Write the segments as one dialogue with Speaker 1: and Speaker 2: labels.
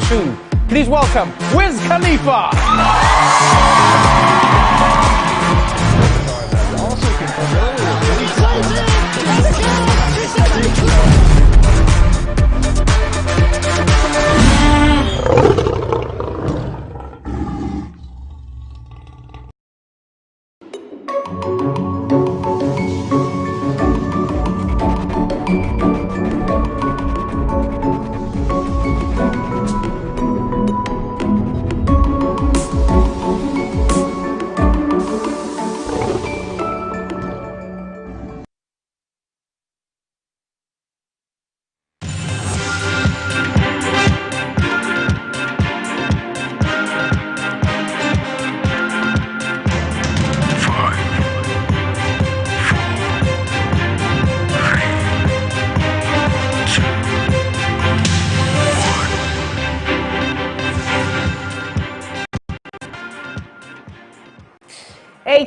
Speaker 1: 2. Please welcome Wiz Khalifa.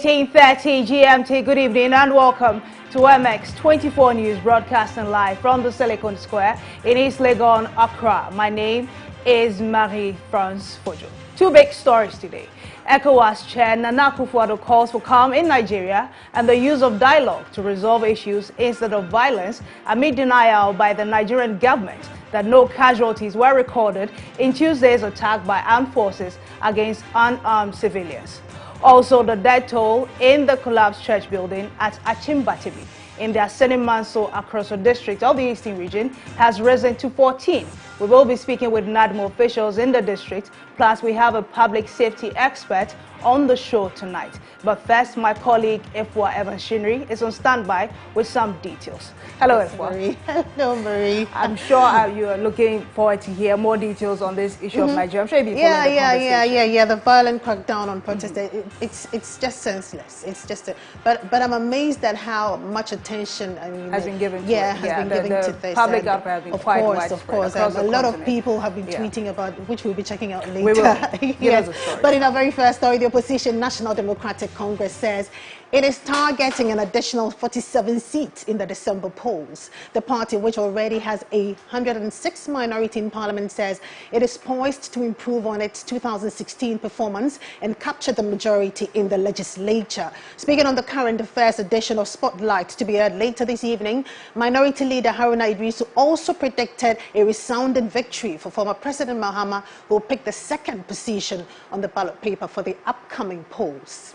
Speaker 1: .30 GMT, good evening and welcome to MX24 News, broadcasting live from the Silicon Square in East Legon, Accra. My name is Marie-France Fojo. Two big stories today. ECOWAS Chair Nana Akufo-Addo calls for calm in Nigeria and the use of dialogue to resolve issues instead of violence amid denial by the Nigerian government that no casualties were recorded in Tuesday's attack by armed forces against unarmed civilians. Also, the death toll in the collapsed church building at Achimbatibi in the Aseni Manso across the district of the Eastern region has risen to 14. We will be speaking with NADMO officials in the district, plus we have a public safety expert on the show tonight. But first, my colleague Efwa Evan-Shinri is on standby with some details. Hello, Efwa.
Speaker 2: Hello, Marie.
Speaker 1: I'm sure you are looking forward to hear more details on this issue of Nigeria. I'm sure you'll be following the conversation.
Speaker 2: Yeah. The violent crackdown on protesters, it's just senseless. It's just, but I'm amazed at how much attention
Speaker 1: has been given to
Speaker 2: this.
Speaker 1: Public outcry has been quite widespread.
Speaker 2: Of course. A lot of people have been tweeting about, which we'll be checking out later.
Speaker 1: We will. Yes.
Speaker 2: But in our very first story, the opposition National Democratic Congress says it is targeting an additional 47 seats in the December polls. The party, which already has 106 minority in parliament, says it is poised to improve on its 2016 performance and capture the majority in the legislature. Speaking on the current affairs edition of Spotlight to be heard later this evening, Minority Leader Haruna Idrisu also predicted a resounding victory for former President Mahama, who will pick the second position on the ballot paper for the upcoming polls.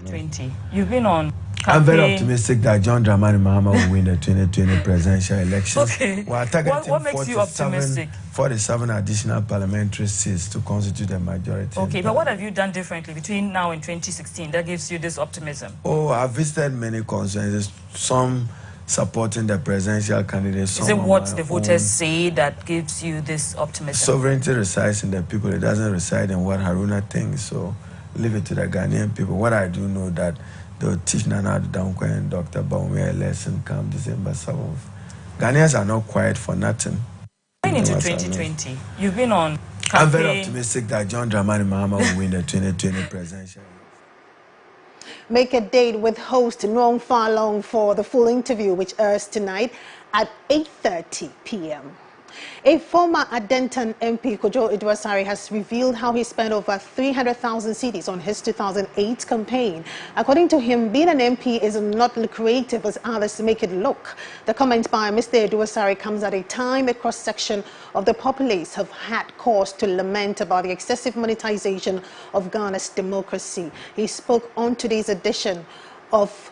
Speaker 3: 2020. You've been on campaign.
Speaker 4: I'm very optimistic that John Dramani Mahama will win the 2020 presidential elections.
Speaker 3: Okay.
Speaker 4: We are targeting
Speaker 3: what makes you optimistic?
Speaker 4: 47 additional parliamentary seats to constitute a majority.
Speaker 3: Okay, but what have you done differently between now and 2016 that gives you this optimism?
Speaker 4: Oh, I've visited many constituencies, some supporting the presidential candidates.
Speaker 3: Is it what the voters say that gives you this optimism?
Speaker 4: Sovereignty resides in the people. It doesn't reside in what Haruna thinks. So leave it to the Ghanaian people. What I do know that they'll teach Nana Dankwa and Dr. Baumia a lesson come December 7th. Ghanaians are not quiet for nothing.
Speaker 3: Going into 2020, you've been on campaign.
Speaker 4: I'm very optimistic that John Dramani Mahama will win the 2020 presidential.
Speaker 2: Make a date with host Nwong Falong for the full interview, which airs tonight at 8:30 p.m. A former Adentan MP, Kojo Idwasari, has revealed how he spent over 300,000 cedis on his 2008 campaign. According to him, being an MP is not lucrative as others make it look. The comment by Mr. Idwasari comes at a time a cross-section of the populace have had cause to lament about the excessive monetization of Ghana's democracy. He spoke on today's edition of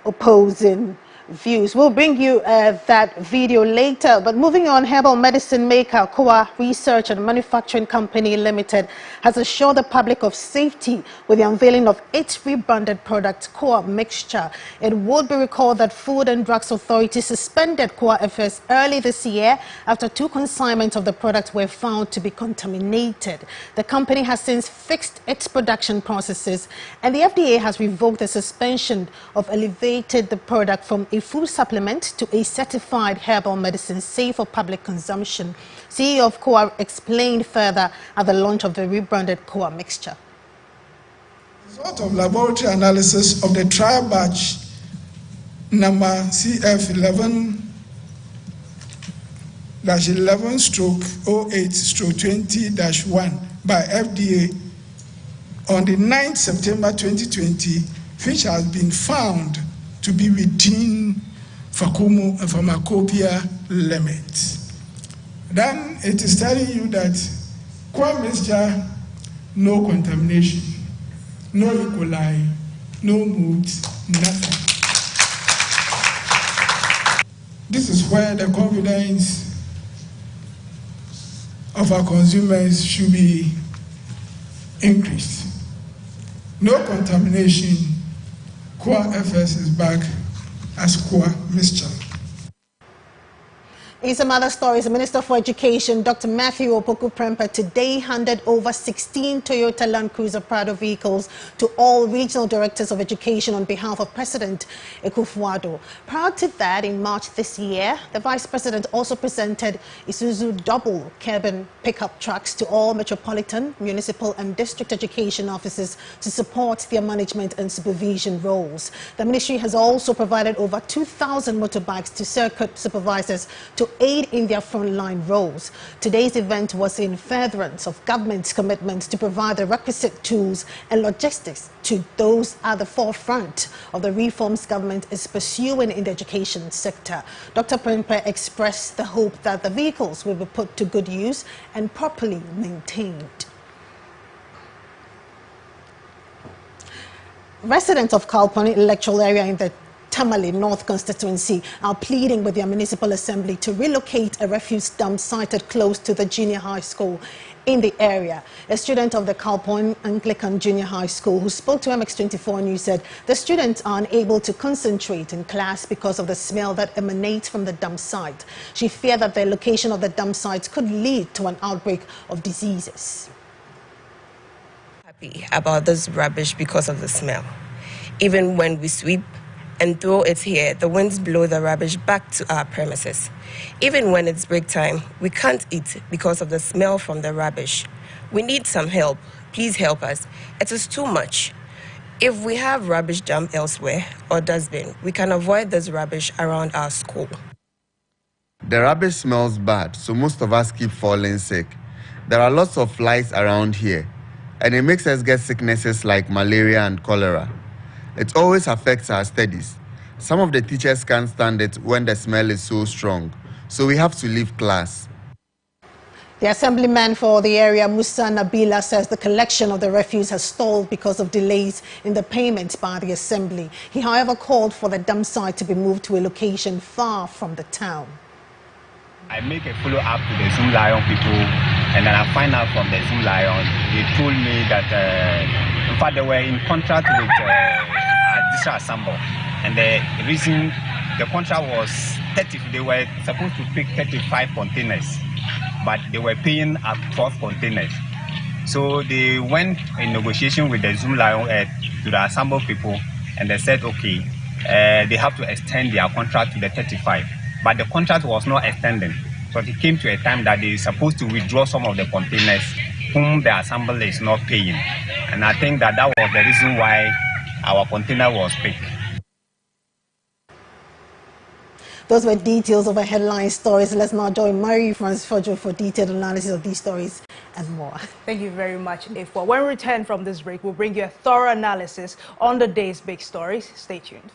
Speaker 2: Opposing Views. We'll bring you that video later. But moving on, herbal medicine maker Kowa Research and Manufacturing Company Limited has assured the public of safety with the unveiling of its rebranded product, Kowa Mixture. It would be recalled that Food and Drugs Authority suspended Kowa FS early this year after 2 consignments of the product were found to be contaminated. The company has since fixed its production processes, and the FDA has revoked the suspension of elevated the product from a food supplement to a certified herbal medicine safe for public consumption. CEO of Kowa explained further at the launch of the rebranded Kowa Mixture.
Speaker 5: Result of laboratory analysis of the trial batch number CF11 11/08/20-1 by FDA on the 9th September 2020, which has been found to be within pharmacopoeia limits. Then it is telling you that core mixture, no contamination, no E. coli, no mold, nothing. This is where the confidence of our consumers should be increased. No contamination, core FS is back as core mixture.
Speaker 2: In some other stories, the Minister for Education, Dr. Matthew Opoku-Prempeh, today handed over 16 Toyota Land Cruiser Prado vehicles to all regional directors of education on behalf of President Akufo-Addo. Prior to that, in March this year, the Vice President also presented Isuzu double cabin pickup trucks to all metropolitan, municipal and district education officers to support their management and supervision roles. The ministry has also provided over 2,000 motorbikes to circuit supervisors to aid in their frontline roles. Today's event was in furtherance of government's commitment to provide the requisite tools and logistics to those at the forefront of the reforms government is pursuing in the education sector. Dr. Prempeh expressed the hope that the vehicles will be put to good use and properly maintained. Residents of Kalponi electoral area in the Tamale North constituency are pleading with their municipal assembly to relocate a refuse dump sited close to the junior high school in the area. A student of the Kalpon Anglican Junior High School who spoke to MX24 News said the students are unable to concentrate in class because of the smell that emanates from the dump site. She feared that the location of the dump sites could lead to an outbreak of diseases.
Speaker 6: Happy about this rubbish because of the smell. Even when we sweep and throw it here, the winds blow the rubbish back to our premises. Even when it's break time, we can't eat because of the smell from the rubbish. We need some help. Please help us. It is too much. If we have rubbish dump elsewhere or dustbin, we can avoid this rubbish around our school.
Speaker 7: The rubbish smells bad, so most of us keep falling sick. There are lots of flies around here, and it makes us get sicknesses like malaria and cholera. It always affects our studies. Some of the teachers can't stand it when the smell is so strong, so we have to leave class.
Speaker 2: The assemblyman for the area, Musa Nabila, says the collection of the refuse has stalled because of delays in the payments by the assembly. He, however, called for the dump site to be moved to a location far from the town.
Speaker 8: I make a follow-up to the Zoom Lion people, and then I find out from the Zoom Lion, they told me that, in fact, they were in contract with District Assembly, and the reason the contract was 30, they were supposed to pick 35 containers, but they were paying at 12 containers. So they went in negotiation with the Zoom Lion to the Assembly people, and they said, okay, they have to extend their contract to the 35. But the contract was not extended. So it came to a time that they are supposed to withdraw some of the containers whom the assembly is not paying. And I think that was the reason why our container was picked.
Speaker 2: Those were details of our headline stories. Let's now join Mary Francis Fojo for detailed analysis of these stories and more.
Speaker 1: Thank you very much, Ifwa. When we return from this break, we'll bring you a thorough analysis on the day's big stories. Stay tuned.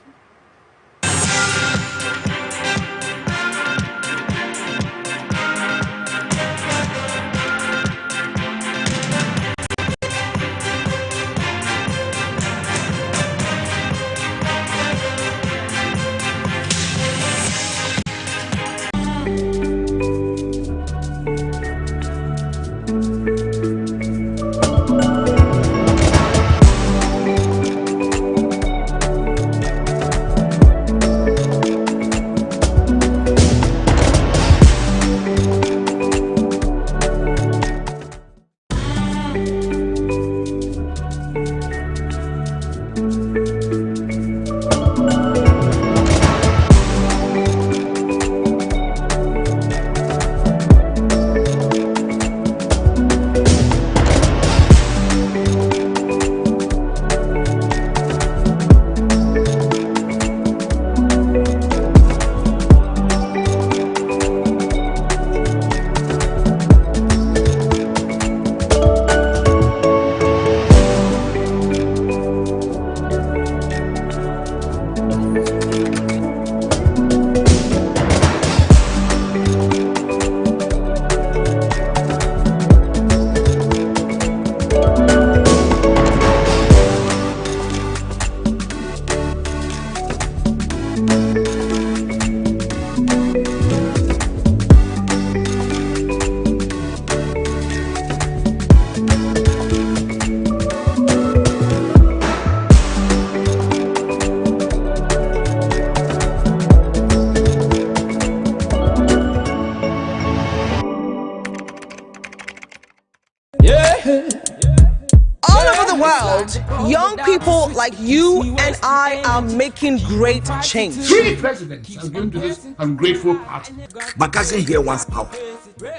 Speaker 9: All over the world, young people like you and I are making great change.
Speaker 10: 3 presidents are going to this ungrateful party.
Speaker 11: My cousin here wants power,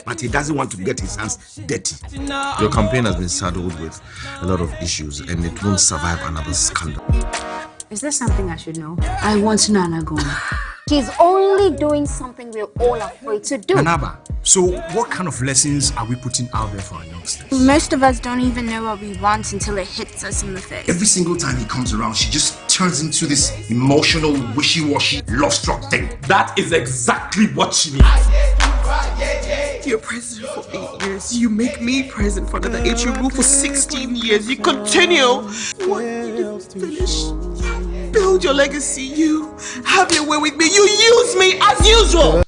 Speaker 11: but he doesn't want to get his hands dirty.
Speaker 12: Your campaign has been saddled with a lot of issues and it won't survive another scandal.
Speaker 13: Is there something I should know? I want Nana gone. He's only doing something we're all afraid to do.
Speaker 11: Nanaba, so what kind of lessons are we putting out there for our youngsters?
Speaker 13: Most of us don't even know what we want until it hits us in the face.
Speaker 11: Every single time he comes around, she just turns into this emotional, wishy-washy, love-struck thing. That is exactly what she needs.
Speaker 9: You're president for 8 years. You make me president for another 8. You rule for 16 years. You continue. What you finish? Build your legacy. You have your way with me. You use me as usual.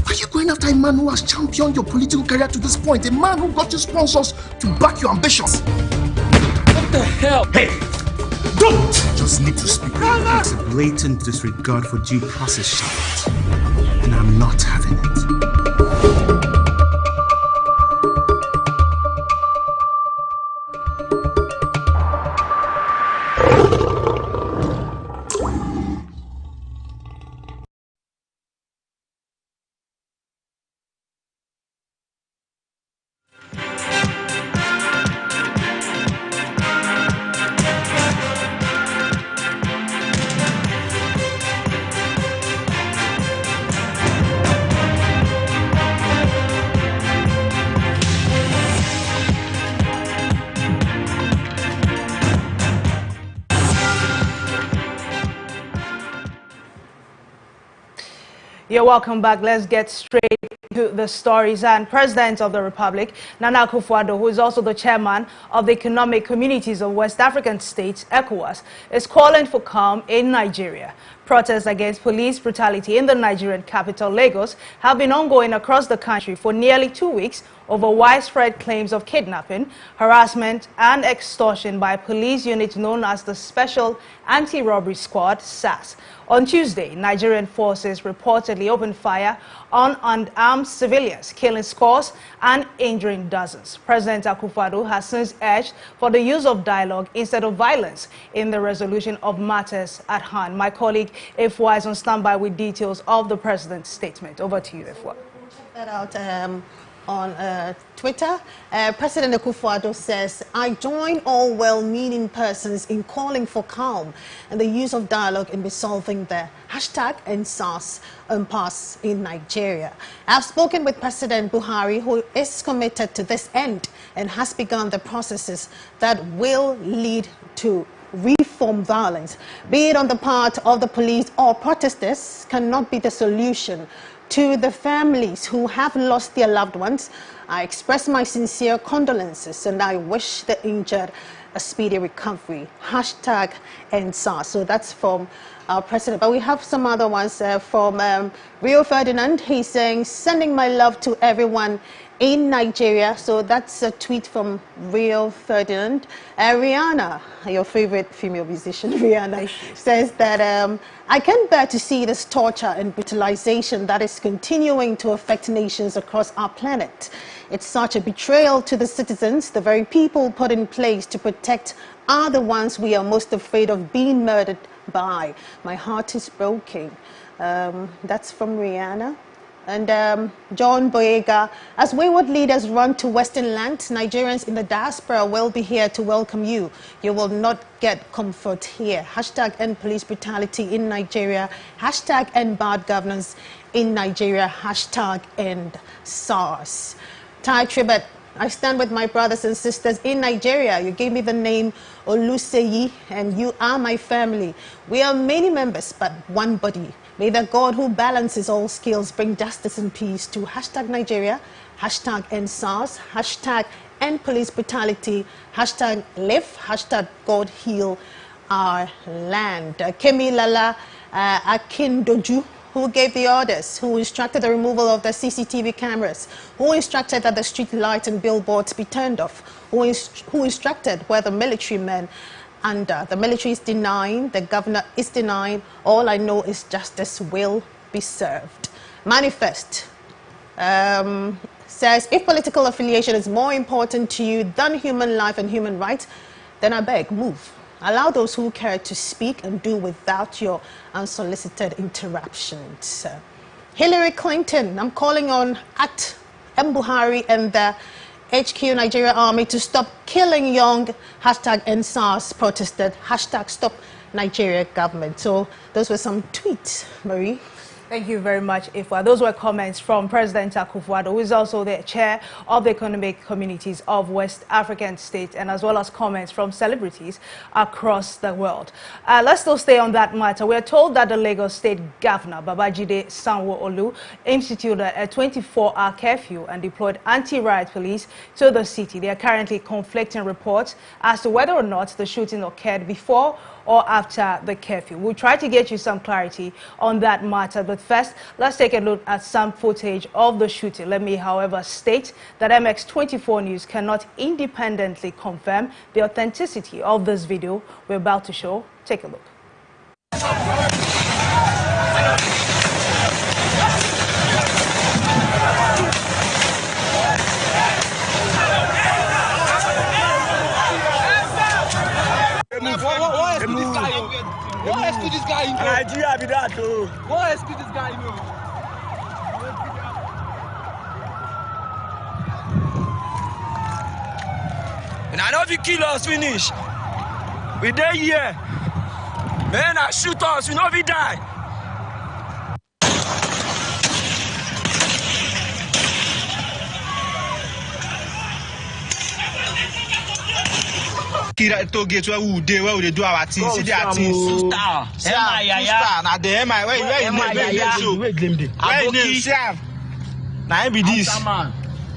Speaker 11: Why are you going after a man who has championed your political career to this point? A man who got you sponsors to back your ambitions.
Speaker 9: What the hell?
Speaker 11: Hey! Don't just need to speak.
Speaker 12: It's a blatant disregard for due process, Charlotte. And I'm not having it.
Speaker 1: You're welcome back. Let's get straight to the stories. And President of the Republic, Nana Akufo-Addo, who is also the chairman of the Economic Communities of West African States, ECOWAS, is calling for calm in Nigeria. Protests against police brutality in the Nigerian capital, Lagos, have been ongoing across the country for nearly 2 weeks over widespread claims of kidnapping, harassment, and extortion by police units known as the Special Anti-Robbery Squad, SAS. On Tuesday, Nigerian forces reportedly opened fire on unarmed civilians, killing scores and injuring dozens. President Akufo-Addo has since urged for the use of dialogue instead of violence in the resolution of matters at hand. My colleague Efwa is on standby with details of the president's statement. Over to you, Efwa.
Speaker 2: Check that out on Twitter. President Akufo-Addo says, I join all well-meaning persons in calling for calm and the use of dialogue in resolving the #EndSARS impasse in Nigeria. I've spoken with President Buhari, who is committed to this end and has begun the processes that will lead to reform. Violence, be it on the part of the police or protesters, cannot be the solution. To the families who have lost their loved ones, I express my sincere condolences and I wish the injured a speedy recovery. #EndSARS. So that's from our president. But we have some other ones from Rio Ferdinand. He's saying, sending my love to everyone in Nigeria. So that's a tweet from Rio Ferdinand. Rihanna, your favorite female musician, Rihanna, says that I can't bear to see this torture and brutalization that is continuing to affect nations across our planet. It's such a betrayal to the citizens. The very people put in place to protect are the ones we are most afraid of being murdered by. My heart is broken. That's from Rihanna. And John Boyega, as wayward leaders run to Western lands, Nigerians in the diaspora will be here to welcome you. You will not get comfort here. #End police brutality in Nigeria. #End bad governance in Nigeria. #End SARS. Thai Tribet, I stand with my brothers and sisters in Nigeria. You gave me the name Oluseyi, and you are my family. We are many members, but one body. May the God who balances all skills bring justice and peace to #Nigeria, #End SARS, #End police brutality, #Live, God heal our land. Kemi Lala Akindoju, who gave the orders, who instructed the removal of the CCTV cameras, who instructed that the street lights and billboards be turned off, who instructed where the military men under. The military is denying, the governor is denying. All I know is justice will be served. Manifest Says, if political affiliation is more important to you than human life and human rights, then I beg, move. Allow those who care to speak and do without your unsolicited interruptions. Hillary Clinton, I'm calling on at M. Buhari and the HQ Nigeria Army to stop killing young, #End SARS protested, #Stop Nigeria government. So those were some tweets, Marie.
Speaker 1: Thank you very much, Ifwa. Those were comments from President Akufo-Addo, who is also the chair of the Economic Communities of West African States, and as well as comments from celebrities across the world. Let's still stay on that matter. We are told that the Lagos State Governor, Babajide Sanwo-Olu, instituted a 24-hour curfew and deployed anti-riot police to the city. There are currently conflicting reports as to whether or not the shooting occurred before or after the curfew. We'll try to get you some clarity on that matter, but first, let's take a look at some footage of the shooting. Let me, however, state that MX24 News cannot independently confirm the authenticity of this video we're about to show. Take a look.
Speaker 14: What excuse this guy? Nigeria be that too. What excuse this guy? And I know if you kill us, finish. We there here. Man, I shoot us, we know if we die. To get where we do our things. See their things. Star. Now the MI where name Sam. Now be this.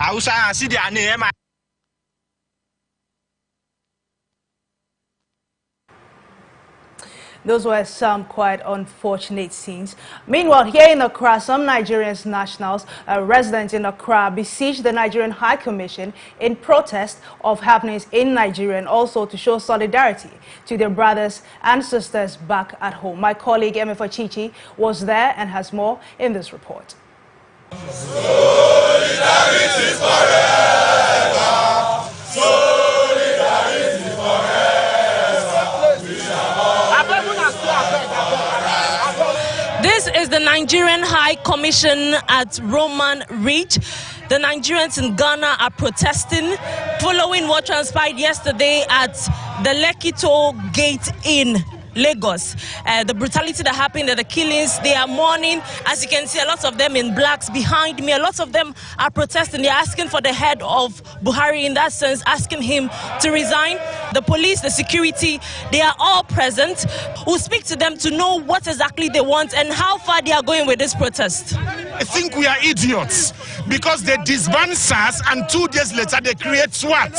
Speaker 14: I will see their name.
Speaker 1: Those were some quite unfortunate scenes. Meanwhile, here in Accra, some Nigerian nationals, residents in Accra, besieged the Nigerian High Commission in protest of happenings in Nigeria and also to show solidarity to their brothers and sisters back at home. My colleague MX24 was there and has more in this report.
Speaker 15: Solidarity forever. Solidarity forever.
Speaker 16: This is the Nigerian High Commission at Roman Reach. The Nigerians in Ghana are protesting following what transpired yesterday at the Lekki Toll Gate in Lagos. The brutality that happened, the killings, they are mourning. As you can see, a lot of them in blacks behind me. A lot of them are protesting. They're asking for the head of Buhari, in that sense, asking him to resign. The police, the security, they are all present. We'll speak to them to know what exactly they want and how far they are going with this protest.
Speaker 11: I think we are idiots because they disband SARS and 2 days later they create SWAT.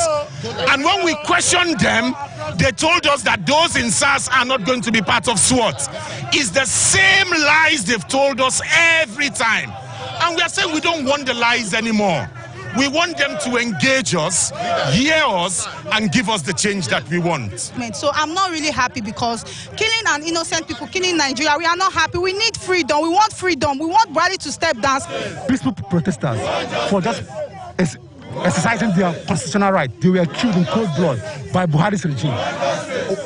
Speaker 11: And when we questioned them, they told us that those in SARS are not going to be part of SWAT. It's the same lies they've told us every time. And we are saying we don't want the lies anymore. We want them to engage us, hear us, and give us the change that we want.
Speaker 17: So I'm not really happy because killing an innocent people, killing Nigeria, we are not happy. We need freedom. We want freedom. We want Buhari to step down.
Speaker 12: Peaceful protesters for just exercising their constitutional right. They were killed in cold blood by Buhari's regime.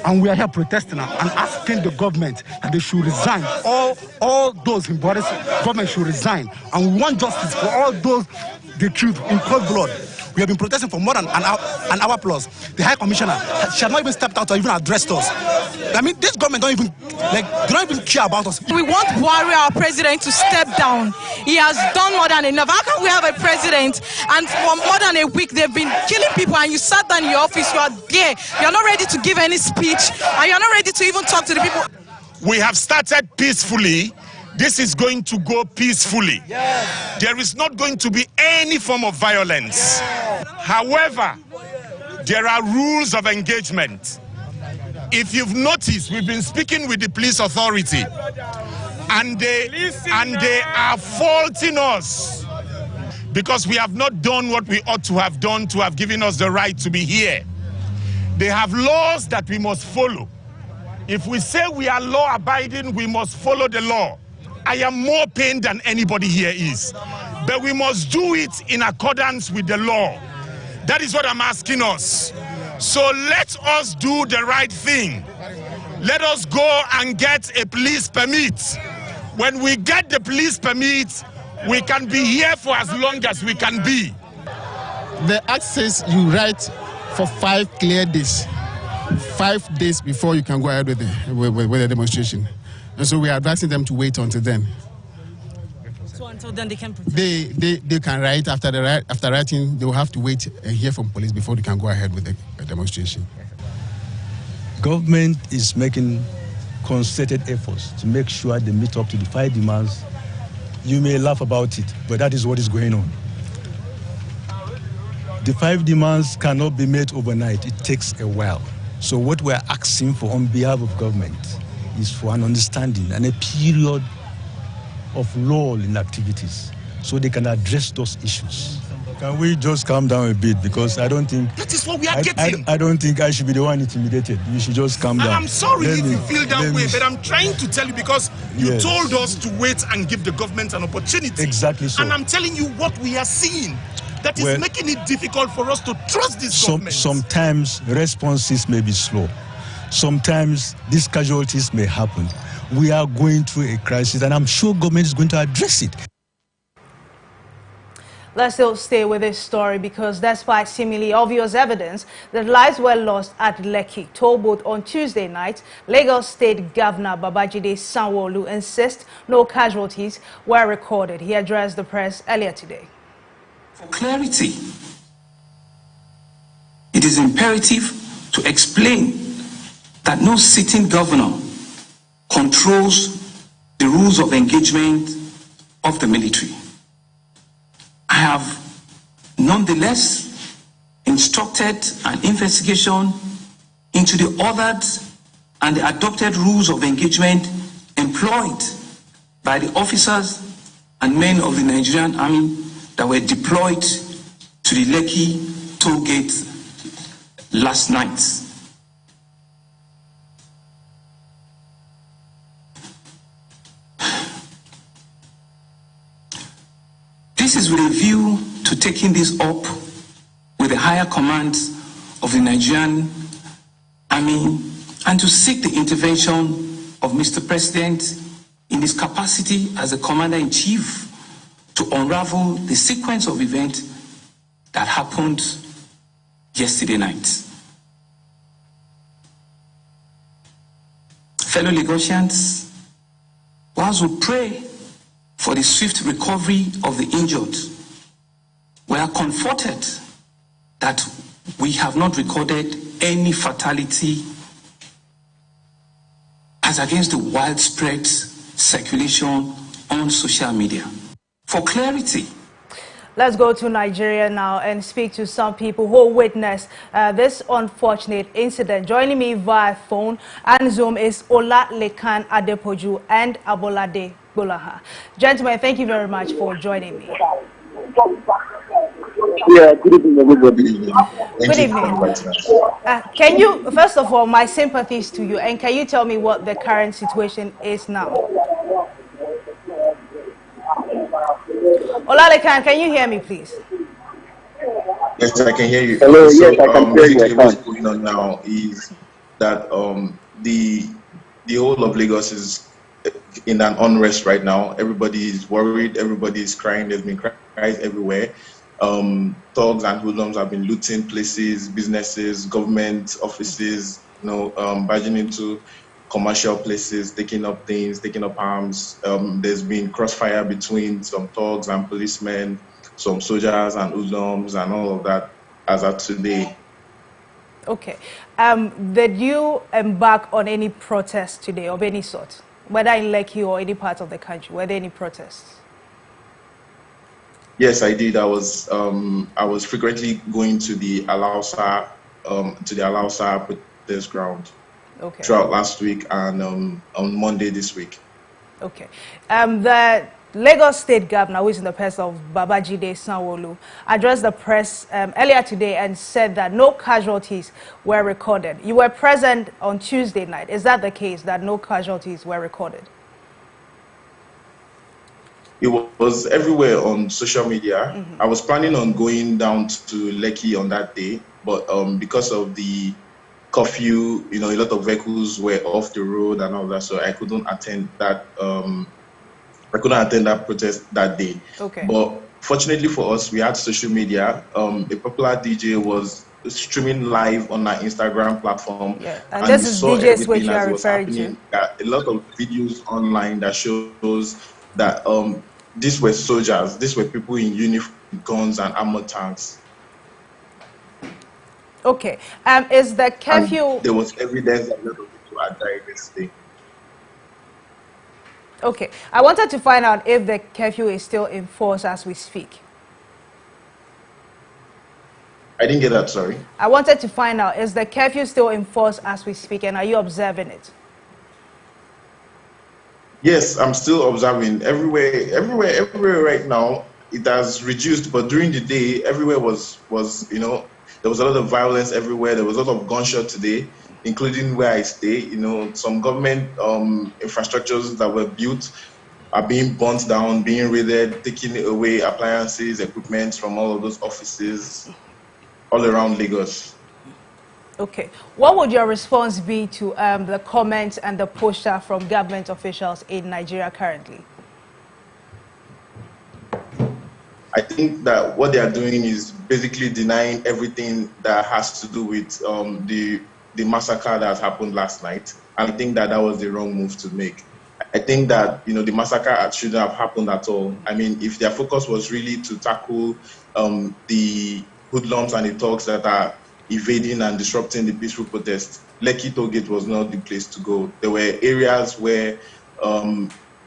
Speaker 12: And we are here protesting and asking the government that they should resign. All those in Buhari's government should resign. And we want justice for all those they killed in cold blood. We have been protesting for more than an hour plus. The High Commissioner, she has not even stepped out or even addressed us. I mean, this government don't even care about us.
Speaker 17: We want Buhari, our president, to step down. He has done more than enough. How can we have a president and for more than a week they've been killing people and you sat down in your office, you are there, you are not ready to give any speech and you are not ready to even talk to the people.
Speaker 11: We have started peacefully. This is going to go peacefully. Yes. There is not going to be any form of violence. Yes. However, there are rules of engagement. If you've noticed, we've been speaking with the police authority, and they are faulting us because we have not done what we ought to have done to have given us the right to be here. They have laws that we must follow. If we say we are law-abiding, we must follow the law. I am more pained than anybody here is. but we must do it in accordance with the law. That is what I'm asking us. So let us do the right thing. Let us go and get a police permit. When we get the police permit, we can be here for as long as we can be.
Speaker 10: The act says you write for 5 clear days. 5 days before you can go ahead with the demonstration. And so we are advising them to wait until then.
Speaker 16: So until then they can protest.
Speaker 10: They can write after writing. They will have to wait and hear from police before they can go ahead with the demonstration.
Speaker 18: Government is making concerted efforts to make sure they meet up to the 5 demands. You may laugh about it, but that is what is going on. The 5 demands cannot be made overnight. It takes a while. So what we're asking for on behalf of government is for an understanding and a period of lull in activities so they can address those issues. Can we just calm down a bit, because I don't think...
Speaker 11: That is what we are getting.
Speaker 18: I don't think I should be the one intimidated. You should just calm down.
Speaker 11: I'm sorry if you feel that way, but I'm trying to tell you because you told us to wait and give the government an opportunity.
Speaker 18: Exactly so.
Speaker 11: And I'm telling you what we are seeing. That is making it difficult for us to trust this government.
Speaker 18: Sometimes responses may be slow. Sometimes these casualties may happen. We are going through a crisis, and I'm sure government is going to address it.
Speaker 1: Let's still stay with this story, because despite seemingly obvious evidence that lives were lost at Lekki toll booth on Tuesday night, Lagos State Governor Babajide Sanwo-Olu insists no casualties were recorded. He addressed the press earlier today.
Speaker 19: For clarity, it is imperative to explain that no sitting governor controls the rules of engagement of the military. I have nonetheless instructed an investigation into the ordered and the adopted rules of engagement employed by the officers and men of the Nigerian Army that were deployed to the Lekki toll gate last night. This is with a view to taking this up with the higher command of the Nigerian Army and to seek the intervention of Mr. President in his capacity as the Commander-in-Chief to unravel the sequence of events that happened yesterday night. Fellow Lagosians, whilst we pray for the swift recovery of the injured, we are comforted that we have not recorded any fatality as against the widespread circulation on social media. For clarity,
Speaker 1: let's go to Nigeria now and speak to some people who witnessed this unfortunate incident. Joining me via phone and Zoom is Olalekan Adepoju and Abolade Bolaha. Gentlemen, thank you very much for joining me.
Speaker 20: Yeah, good evening, everybody.
Speaker 1: Good evening. Can you, first of all, my sympathies to you, and can you tell me what the current situation is now? Olalekan, can you hear me, please?
Speaker 20: Yes, I can hear you.
Speaker 21: Hello,
Speaker 20: so,
Speaker 21: yes, I can hear you.
Speaker 20: What's going on now is that the whole of Lagos is in an unrest right now. Everybody is worried. Everybody is crying. There's been cries everywhere. Thugs and hoodlums have been looting places, businesses, government offices, barging into commercial places, taking up things, taking up arms. There's been crossfire between some thugs and policemen, some soldiers and hoodlums and all of that as of today.
Speaker 1: Okay. Did you embark on any protests today of any sort, whether in Lekki or any part of the country? Were there any protests?
Speaker 20: Yes, I did. I was frequently going to the Alausa protest ground.
Speaker 1: Okay.
Speaker 20: Throughout last week and on Monday this week.
Speaker 1: Okay. The Lagos State Governor, who is in the person of Babajide Sanwo-Olu, addressed the press earlier today and said that no casualties were recorded. You were present on Tuesday night. Is that the case, that no casualties were recorded?
Speaker 20: it was everywhere on social media. I was planning on going down to Lekki on that day, but because of the curfew, a lot of vehicles were off the road and all that, so I couldn't attend that. I couldn't attend that protest that day.
Speaker 1: Okay.
Speaker 20: But fortunately for us, we had social media. A popular DJ was streaming live on our Instagram platform.
Speaker 1: Yeah,
Speaker 20: and
Speaker 1: this
Speaker 20: we
Speaker 1: is
Speaker 20: saw
Speaker 1: DJ Switch
Speaker 20: everything
Speaker 1: you
Speaker 20: as
Speaker 1: are
Speaker 20: it was
Speaker 1: referring
Speaker 20: happening.
Speaker 1: to.
Speaker 20: A lot of videos online that shows that these were soldiers, these were people in uniform, guns and armored tanks.
Speaker 1: Okay. Is the curfew?
Speaker 20: And there was evidence that a lot of people had died this day.
Speaker 1: Okay. I wanted to find out if the curfew is still in force as we speak.
Speaker 20: I didn't get that, sorry.
Speaker 1: I wanted to find out, is the curfew still in force as we speak, and are you observing it?
Speaker 20: Yes, I'm still observing. Everywhere right now, it has reduced, but during the day, everywhere was there was a lot of violence everywhere. There was a lot of gunshot today, including where I stay. Some government infrastructures that were built are being burnt down, being raided, taking away appliances, equipment from all of those offices all around Lagos.
Speaker 1: Okay. What would your response be to the comments and the pushback from government officials in Nigeria currently?
Speaker 20: I think that what they are doing is basically denying everything that has to do with the massacre that happened last night. And I think that was the wrong move to make. I think that the massacre shouldn't have happened at all. I mean, if their focus was really to tackle the hoodlums and the thugs that are evading and disrupting the peaceful protest, Lekki Toll Gate was not the place to go. There were areas where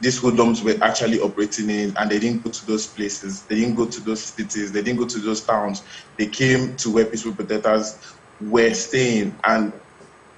Speaker 20: these hoodlums were actually operating in, and they didn't go to those places. They didn't go to those cities. They didn't go to those towns. They came to where peaceful protesters were staying. And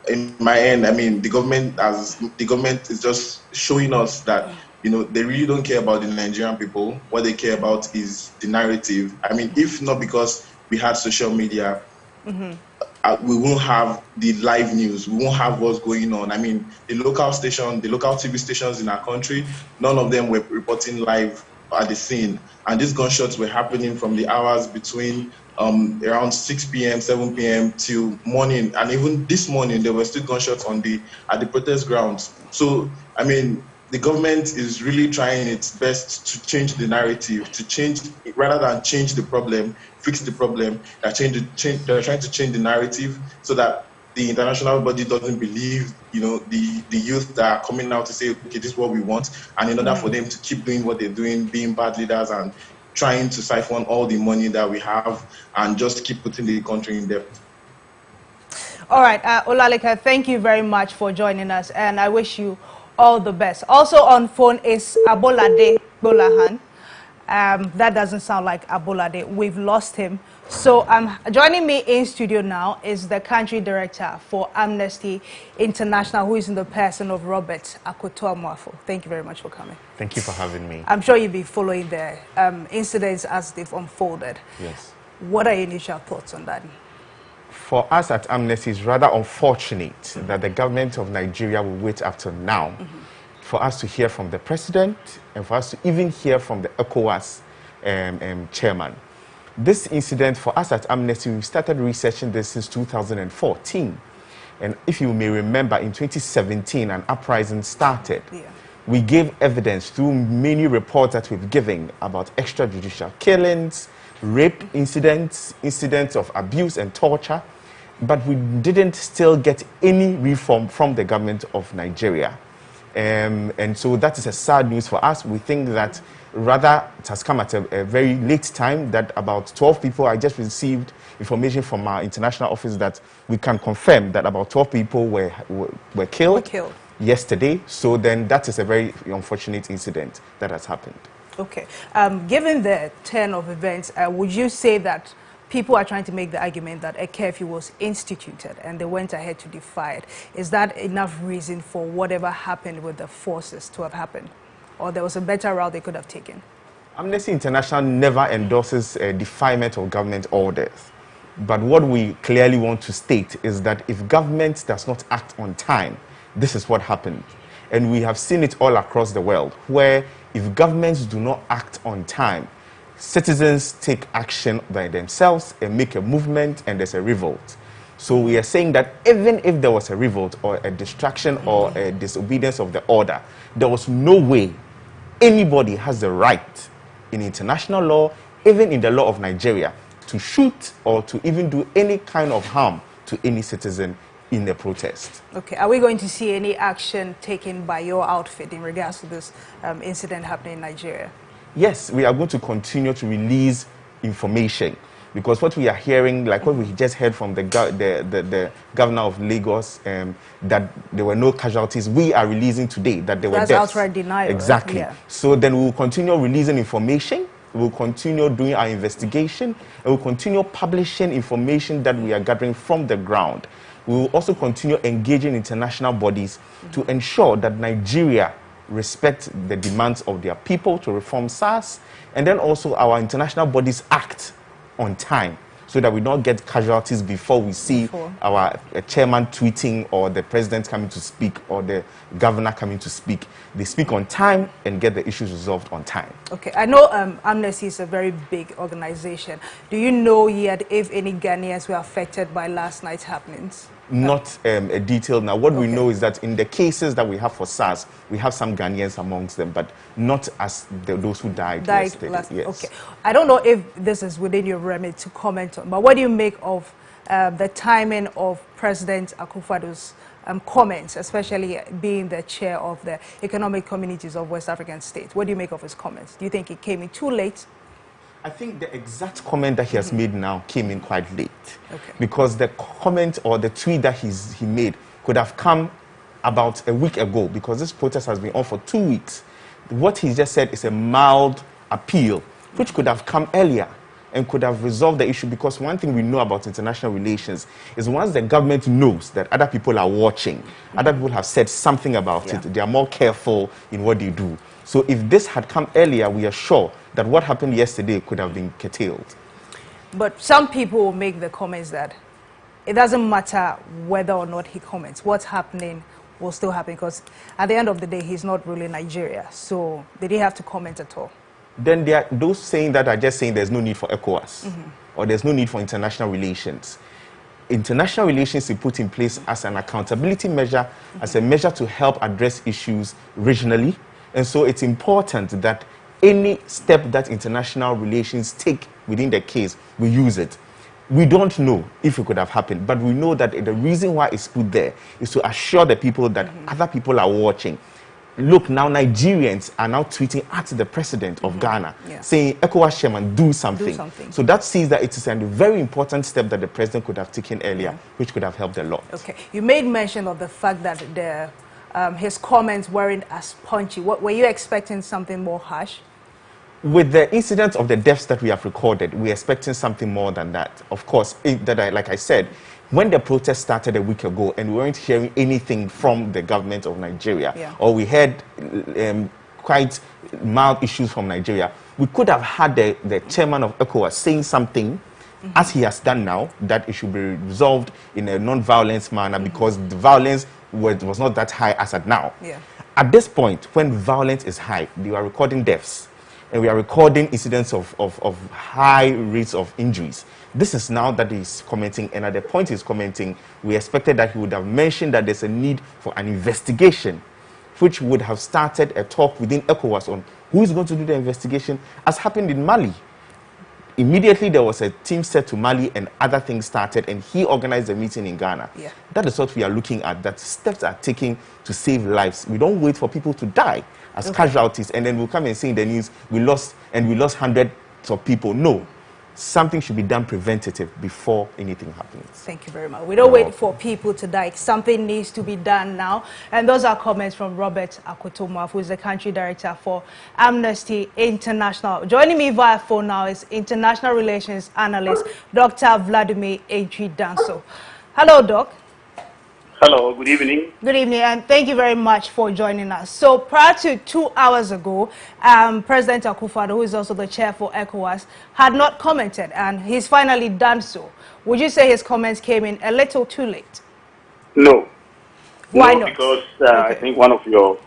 Speaker 20: in my end, I mean, the government is just showing us that they really don't care about the Nigerian people. What they care about is the narrative. I mean, if not because we had social media, we won't have the live news. We won't have what's going on. I mean, the local TV stations in our country, none of them were reporting live at the scene. And these gunshots were happening from the hours between around 6 p.m., 7 p.m. till morning. And even this morning, there were still gunshots at the protest grounds. So, I mean, the government is really trying its best to change the narrative, rather than change the problem, fix the problem. They're trying to change the narrative so that the international body doesn't believe, the youth that are coming out to say, okay, this is what we want. And in order for them to keep doing what they're doing, being bad leaders and trying to siphon all the money that we have and just keep putting the country in debt.
Speaker 1: All right, Olaleka, thank you very much for joining us, and I wish you all the best. Also on phone is Abolade Bolahan. That doesn't sound like Abolade. We've lost him. So joining me in studio now is the country director for Amnesty International, who is in the person of Robert Akoto-Amoafo. Thank you very much for coming.
Speaker 21: Thank you for having me.
Speaker 1: I'm sure you'll be following the incidents as they've unfolded.
Speaker 21: Yes.
Speaker 1: What are your initial thoughts on that?
Speaker 21: For us at Amnesty, it's rather unfortunate that the government of Nigeria will wait up till now for us to hear from the president and for us to even hear from the ECOWAS chairman. This incident, for us at Amnesty, we started researching this since 2014. And if you may remember, in 2017, an uprising started. Yeah. We gave evidence through many reports that we've given about extrajudicial killings, rape incidents, incidents of abuse and torture, but we didn't still get any reform from the government of Nigeria. And so that is a sad news for us. We think that rather it has come at a very late time, that about 12 people, I just received information from our international office that we can confirm that about 12 people were killed yesterday. So then that is a very unfortunate incident that has happened.
Speaker 1: Okay. Given the turn of events, would you say that people are trying to make the argument that a curfew was instituted and they went ahead to defy it? Is that enough reason for whatever happened with the forces to have happened? Or there was a better route they could have taken?
Speaker 21: Amnesty International never endorses a defilement of government orders. But what we clearly want to state is that if government does not act on time, this is what happened. And we have seen it all across the world, where if governments do not act on time, citizens take action by themselves and make a movement, and there's a revolt. So we are saying that even if there was a revolt or a distraction or a disobedience of the order, there was no way anybody has the right in international law, even in the law of Nigeria, to shoot or to even do any kind of harm to any citizen in the protest.
Speaker 1: Okay, are we going to see any action taken by your outfit in regards to this incident happening in Nigeria?
Speaker 21: Yes, we are going to continue to release information, because what we are hearing, like what we just heard from the governor of Lagos, that there were no casualties, we are releasing today that there were deaths.
Speaker 1: That's outright denial.
Speaker 21: Exactly.
Speaker 1: Yeah.
Speaker 21: So then we will continue releasing information, we will continue doing our investigation, and we will continue publishing information that we are gathering from the ground. We will also continue engaging international bodies to ensure that Nigeria respect the demands of their people to reform SARS, and then also our international bodies act on time so that we don't get casualties before we see our chairman tweeting or the president coming to speak or the governor coming to speak. They speak on time and get the issues resolved on time.
Speaker 1: Okay, I know Amnesty is a very big organization. Do you know yet if any Ghanaians were affected by last night's happenings?
Speaker 21: Not a detail now. What we know is that in the cases that we have for SARS, we have some Ghanaians amongst them, but not as those who died yesterday. Yes.
Speaker 1: Okay. I don't know if this is within your remit to comment on, but what do you make of the timing of President Akufo-Addo's comments, especially being the chair of the Economic Communities of West African States? What do you make of his comments? Do you think it came in too late?
Speaker 21: I think the exact comment that he has made now came in quite late. Okay. Because the comment or the tweet that he made could have come about a week ago, because this protest has been on for 2 weeks. What he just said is a mild appeal, which could have come earlier and could have resolved the issue, because one thing we know about international relations is once the government knows that other people are watching, other people have said something about it, they are more careful in what they do. So if this had come earlier, we are sure that what happened yesterday could have been curtailed.
Speaker 1: But some people will make the comments that it doesn't matter whether or not he comments. What's happening will still happen, because at the end of the day, he's not ruling Nigeria. So they didn't have to comment at all.
Speaker 21: Then there are those saying that are just saying there's no need for ECOWAS or there's no need for international relations. International relations is put in place as an accountability measure, as a measure to help address issues regionally. And so it's important that any step that international relations take within the case, we use it. We don't know if it could have happened, but we know that the reason why it's put there is to assure the people that other people are watching. Look, now Nigerians are now tweeting at the president of Ghana, saying, ECOWAS chairman, do something. So that sees that it is a very important step that the president could have taken earlier, which could have helped a lot.
Speaker 1: Okay, you made mention of the fact that his comments weren't as punchy. Were you expecting something more harsh?
Speaker 21: With the incident of the deaths that we have recorded, we're expecting something more than that. Of course, like I said, when the protest started a week ago and we weren't hearing anything from the government of Nigeria, or we heard quite mild issues from Nigeria, we could have had the chairman of ECOWAS saying something, as he has done now, that it should be resolved in a non-violence manner, because the violence was not that high as at now. At this point, when violence is high, they are recording deaths, and we are recording incidents of high rates of injuries. This is now that he's commenting, and at the point he's commenting, we expected that he would have mentioned that there's a need for an investigation, which would have started a talk within ECOWAS on who is going to do the investigation, as happened in Mali. Immediately there was a team set to Mali and other things started, and he organized a meeting in Ghana. That is what we are looking at, that steps are taken to save lives. We don't wait for people to die as casualties and then we'll come and say in the news, we lost hundreds of people. No. Something should be done preventative before anything happens.
Speaker 1: Thank you very much. We don't wait for people to die. Something needs to be done now. And those are comments from Robert Akotoma, who is the country director for Amnesty International. Joining me via phone now is international relations analyst, Dr. Vladimir Danso. Hello, Doc.
Speaker 3: Hello, good evening.
Speaker 1: Good evening, and thank you very much for joining us. So prior to 2 hours ago, President Akufo-Addo, who is also the chair for ECOWAS, had not commented, and he's finally done so. Would you say his comments came in a little too late?
Speaker 3: No.
Speaker 1: Why
Speaker 3: not? Because I think one of your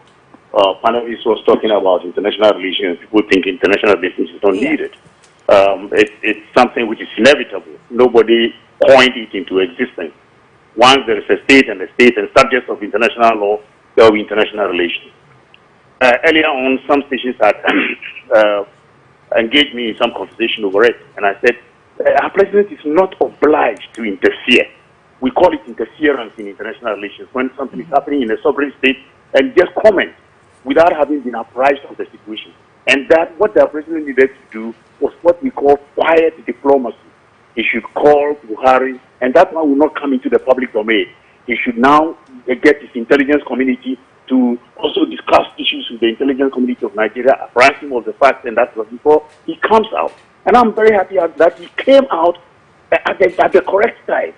Speaker 3: panelist was talking about international relations. People think international relations is not needed. It's something which is inevitable. Nobody coined it into existence. Once there is a state and subjects of international law, there will be international relations. Earlier on, some stations had engaged me in some conversation over it, and I said, our president is not obliged to interfere. We call it interference in international relations when something is happening in a sovereign state, and just comment without having been apprised of the situation. And that what the president needed to do was what we call quiet diplomacy. He should call Buhari, and that one will not come into the public domain. He should now get his intelligence community to also discuss issues with the intelligence community of Nigeria, apprise him of the facts, and that was before he comes out. And I'm very happy that he came out at the correct time.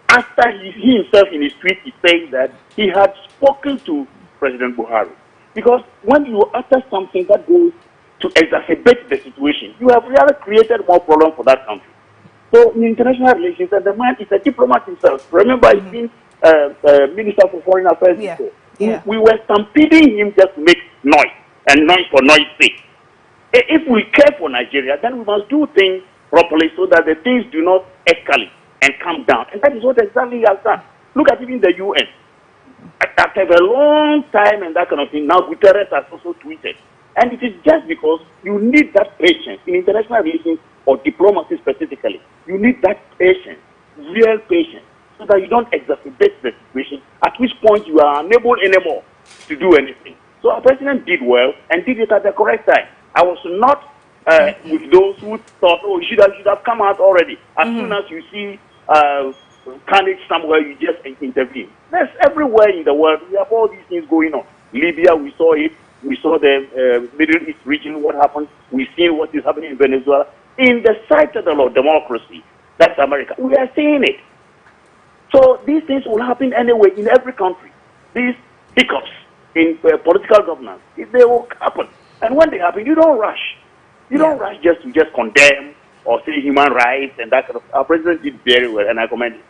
Speaker 3: After he himself in his tweet is saying that he had spoken to President Buhari. Because when you utter something that goes to exacerbate the situation, you have really created more problems for that country. So in international relations, and the man is a diplomat himself. Remember, he's been Minister for Foreign Affairs before. We were stampeding him just to make noise, and noise for noise sake. If we care for Nigeria, then we must do things properly so that the things do not escalate and come down. And that is what exactly he has done. Look at even the UN. After a long time and that kind of thing, now Guterres has also tweeted. And it is just because you need that patience in international relations or diplomacy specifically. You need that patience, real patience, so that you don't exacerbate the situation, at which point you are unable anymore to do anything. So our president did well and did it at the correct time. I was not with those who thought, oh, he should have come out already. As soon as you see carnage somewhere, you just intervene. That's everywhere in the world. We have all these things going on. Libya, we saw it. We saw the Middle East region, what happened. We've seen what is happening in Venezuela. In the citadel of democracy, that's America. We are seeing it. So these things will happen anyway in every country. These hiccups in political governance, they will happen. And when they happen, you don't rush. You don't rush just to condemn or say human rights and that kind of. Our president did very well, and I commend him.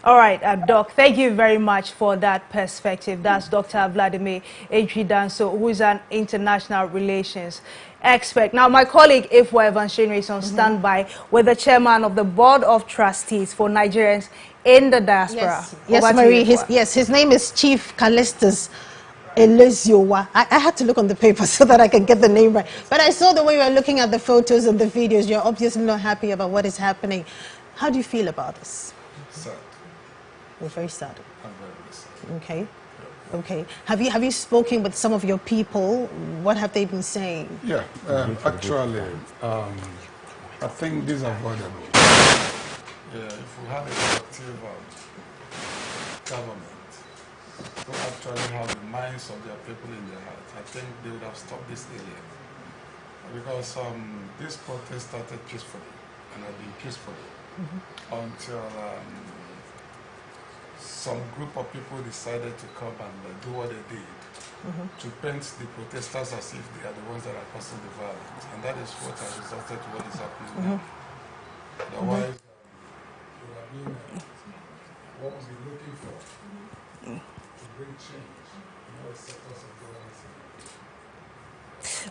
Speaker 1: All right, Doc, thank you very much for that perspective. That's Dr. Vladimir Ejidanso, who is an international relations expert. Now, my colleague, Ifwa Evanshinu, is on standby with the chairman of the Board of Trustees for Nigerians in the diaspora.
Speaker 2: Yes, Marie, his name is Chief Callistus Eliziowa. I had to look on the paper so that I could get the name right. But I saw the way you were looking at the photos and the videos. You're obviously not happy about what is happening. How do you feel about this?
Speaker 4: Sad.
Speaker 2: You're very sad.
Speaker 4: I'm very sad.
Speaker 2: Okay. Okay. Have you spoken with some of your people? What have they been saying?
Speaker 4: Yeah. Actually, I think this is avoidable. Yeah, if we had a productive government who actually have the minds of their people in their hearts, I think they would have stopped this earlier. Because this protest started peacefully and had been peacefully until some group of people decided to come and do what they did to paint the protesters as if they are the ones that are causing the violence. And that is what has resulted to what is happening now. Otherwise, you have been what we've been looking for to bring change in all sectors of governance.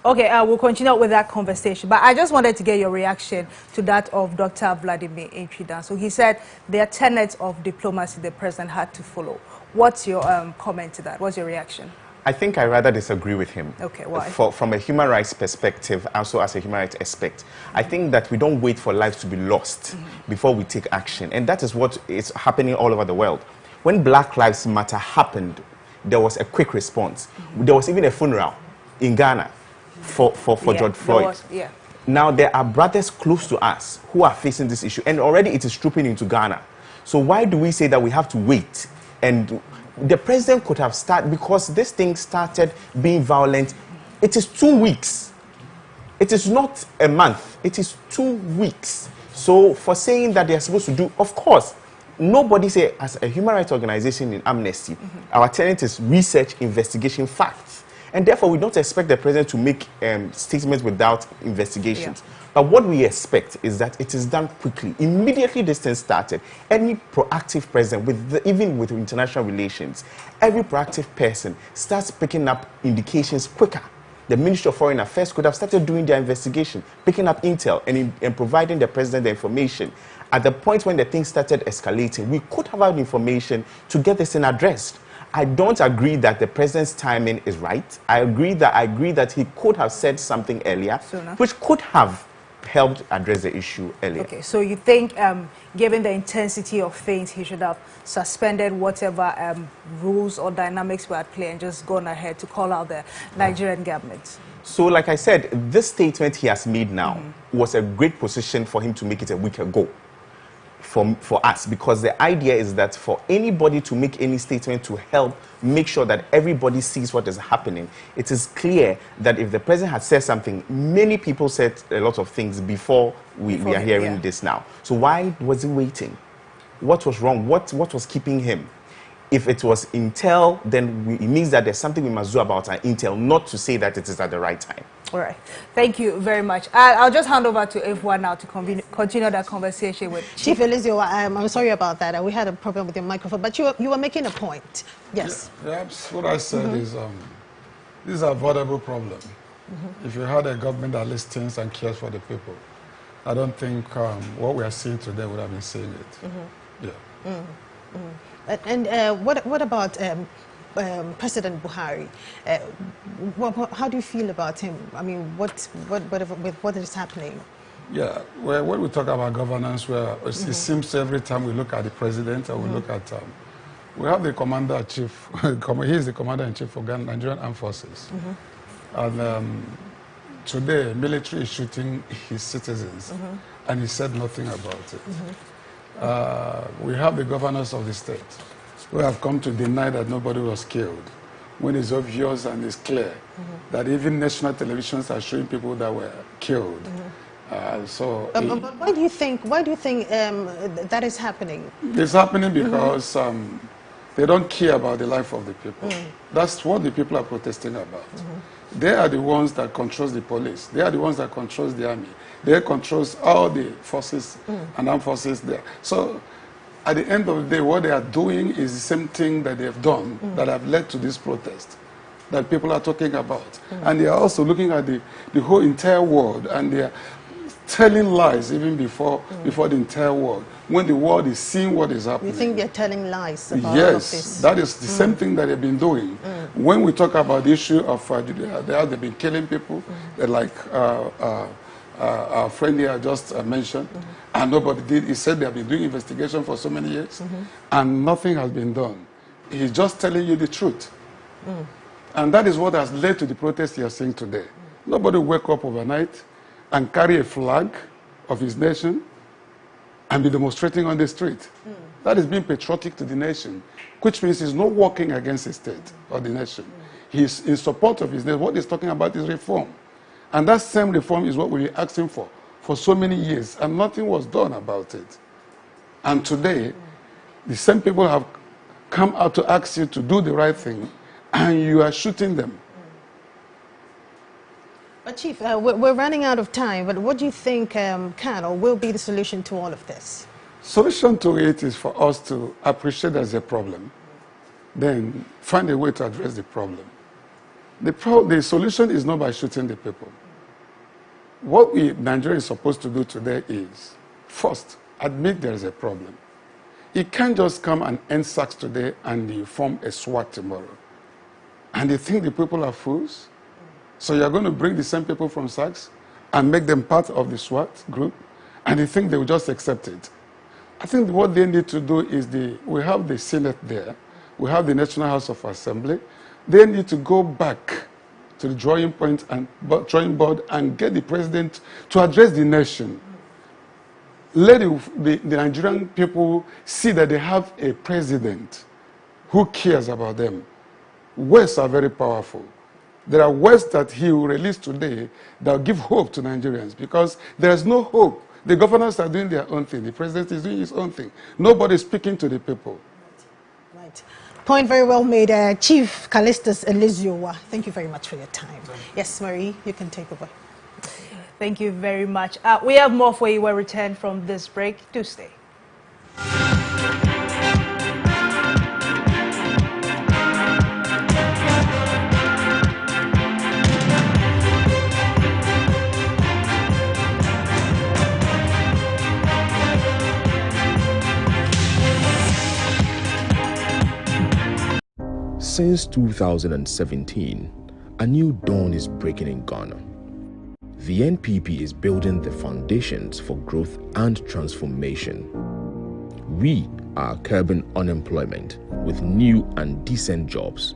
Speaker 1: Okay, we'll continue with that conversation, but I just wanted to get your reaction to that of Dr. Vladimir Ejidanso. So he said there are tenets of diplomacy the president had to follow. What's your comment to that? What's your reaction?
Speaker 21: I think I rather disagree with him.
Speaker 1: Okay, why?
Speaker 21: From a human rights perspective, also as a human rights expert, I think that we don't wait for lives to be lost before we take action. And that is what is happening all over the world. When Black Lives Matter happened, there was a quick response. There was even a funeral in Ghana for George Floyd. Now there are brothers close to us who are facing this issue, and already it is trooping into Ghana. So why do we say that we have to wait? And the president could have started, because this thing started being violent. It is 2 weeks. It is not a month. It is 2 weeks. So for saying that they are supposed to do, of course, nobody say, as a human rights organization in Amnesty, our tenet is research, investigation, facts. And therefore, we don't expect the president to make statements without investigations. But what we expect is that it is done quickly. Immediately this thing started, any proactive president, even with international relations, every proactive person starts picking up indications quicker. The Ministry of Foreign Affairs could have started doing their investigation, picking up intel and providing the president the information. At the point when the thing started escalating, we could have had information to get this thing addressed. I don't agree that the president's timing is right. I agree that he could have said something earlier, which could have helped address the issue earlier.
Speaker 1: Okay, so you think, given the intensity of things, he should have suspended whatever rules or dynamics were at play and just gone ahead to call out the Nigerian government?
Speaker 21: So, like I said, this statement he has made now was a great position for him to make it a week ago. For us, because the idea is that for anybody to make any statement to help make sure that everybody sees what is happening, it is clear that if the president had said something, many people said a lot of things before we are hearing this now. So why was he waiting? What was wrong? What was keeping him? If it was intel, then it means that there's something we must do about our intel, not to say that it is at the right time.
Speaker 1: All right. Thank you very much. I'll just hand over to F1 now to continue that conversation with
Speaker 2: Chief Elizio. I'm sorry about that. We had a problem with your microphone, but you were making a point. Yes.
Speaker 4: Perhaps what I said is this is a avoidable problem. If you had a government that listens and cares for the people, I don't think what we are seeing today would have been seeing it. Yeah.
Speaker 2: And what about President Buhari? How do you feel about him? I mean, what is happening?
Speaker 4: Yeah, well, when we talk about governance, it seems every time we look at the president or we look at, we have the commander-in-chief, he is the commander-in-chief for Nigerian Armed Forces. And today, military is shooting his citizens, and he said nothing about it. We have the governors of the state who have come to deny that nobody was killed, when it's obvious and it's clear that even national televisions are showing people that were killed.
Speaker 2: But why do you think that is happening?
Speaker 4: It's happening because they don't care about the life of the people. That's what the people are protesting about. They are the ones that control the police. They are the ones that control the army. They control all the forces and armed forces there. So at the end of the day, what they are doing is the same thing that they have done that have led to this protest that people are talking about. And they are also looking at the whole entire world, and they are telling lies even before the entire world, when the world is seeing what is happening.
Speaker 2: You think they're telling lies about all of this?
Speaker 4: Yes, that is the same thing that they've been doing. When we talk about the issue of they've been killing people, like our friend here just mentioned, and nobody did. He said they have been doing investigation for so many years, and nothing has been done. He's just telling you the truth. And that is what has led to the protest you are seeing today. Nobody wake up overnight and carry a flag of his nation and be demonstrating on the street. That is being patriotic to the nation, which means he's not working against the state or the nation. He's in support of his nation. What he's talking about is reform. And that same reform is what we've been asking for so many years, and nothing was done about it. And today, the same people have come out to ask you to do the right thing, and you are shooting them.
Speaker 2: But Chief, we're running out of time, but what do you think can or will be the solution to all of this?
Speaker 4: Solution to it is for us to appreciate there's a problem, then find a way to address the problem. The solution is not by shooting the people. What Nigeria is supposed to do today is, first, admit there is a problem. You can't just come and end SARS today and you form a SWAT tomorrow. And you think the people are fools? So you're going to bring the same people from SARS and make them part of the SWAT group, and you think they will just accept it? I think what they need to do is we have the Senate there, we have the National House of Assembly. They need to go back to the drawing board and get the president to address the nation. Let the Nigerian people see that they have a president who cares about them. Words are very powerful. There are words that he will release today that will give hope to Nigerians, because there is no hope. The governors are doing their own thing. The president is doing his own thing. Nobody is speaking to the people.
Speaker 2: Right. Point very well made. Chief Callistus Eliziowa, thank you very much for your time. Yes, Marie, you can take over.
Speaker 1: Thank you very much. We have more for you when we return from this break. Do stay.
Speaker 5: Since 2017, a new dawn is breaking in Ghana. The NPP is building the foundations for growth and transformation. We are curbing unemployment with new and decent jobs.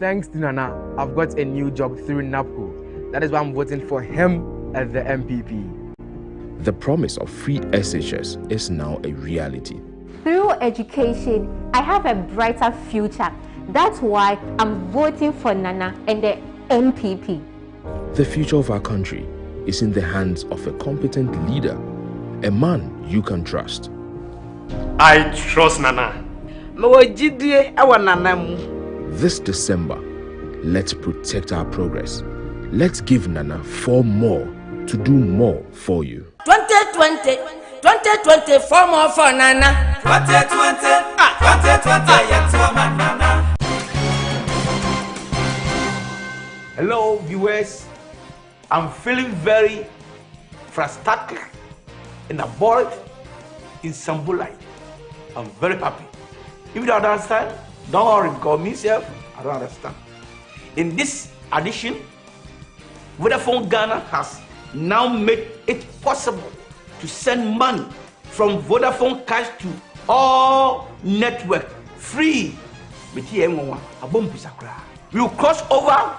Speaker 22: Thanks to Nana, I've got a new job through NAPCO. That is why I'm voting for him as the MPP.
Speaker 5: The promise of free SHS is now a reality.
Speaker 23: Through education, I have a brighter future. That's why I'm voting for Nana and the NPP.
Speaker 5: The future of our country is in the hands of a competent leader, a man you can trust.
Speaker 24: I trust Nana.
Speaker 5: This December, let's protect our progress. Let's give Nana 4 more to do more for you.
Speaker 25: 2020, 4 more for Nana. 2020, 2020,
Speaker 26: yes, Nana. Hello viewers, I'm feeling very frustrated and bored in Sambulite. I'm very happy. If you don't understand, don't worry, because myself, I don't understand. In this addition, Vodafone Ghana has now made it possible to send money from Vodafone Cash to all network free. We will cross over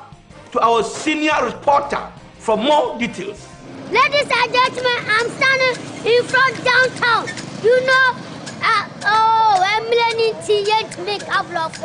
Speaker 26: to our senior reporter for more details.
Speaker 27: Ladies and gentlemen, I'm standing in front downtown. You know, I'm learning to make a vlog.